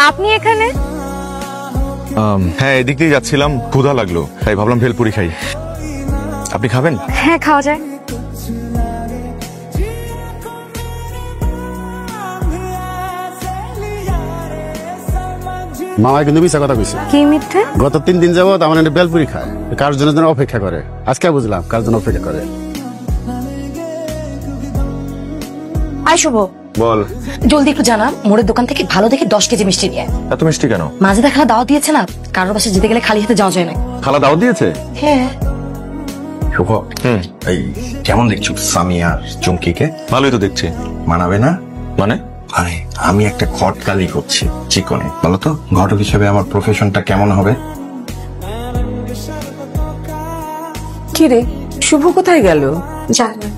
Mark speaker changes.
Speaker 1: আপনি এখানে?
Speaker 2: হ্যাঁ, এদিক দিয়ে যাচ্ছিলাম, ক্ষুধা লাগলো, তাই ভাবলাম ভেলপুরি খাই। আপনি খাবেন?
Speaker 1: হ্যাঁ, খাওয়া যায়।
Speaker 3: মামা কিন্তু মিশা কথা কইছে।
Speaker 1: কি মিথ্যে?
Speaker 3: গত 3 দিন যাবত আমার একটা বেলপুরি খায়, কার জন্য যেন অপেক্ষা করে। আজকে বুঝলাম কার জন্য অপেক্ষা করে।
Speaker 4: আয় শুভ,
Speaker 2: বল।
Speaker 4: জলদি একটু জানা, মোড়ের দোকান থেকে ভালো দেখে 10 কেজি মিষ্টি নিয়ে।
Speaker 2: এত মিষ্টি কেন?
Speaker 4: মাঝে দেখা দাওয়াত দিয়েছে না, কারোর বাসায় যেতে গেলে খালি হাতে যাওয়া যায় না।
Speaker 2: খালা দাওয়াত দিয়েছে?
Speaker 4: হ্যাঁ।
Speaker 5: শুভ, এই কেমন দেখছো সামিয়া আর চুমকিকে?
Speaker 2: ভালোই তো দেখছি।
Speaker 5: মানাবে না?
Speaker 2: মানে?
Speaker 5: আরে আমি একটা খটকালি করছি চিকনে, বলো তো ঘটক হিসেবে আমার প্রফেশনটা কেমন হবে?
Speaker 6: কি রে, শুভ কোথায় গেল?
Speaker 4: জানি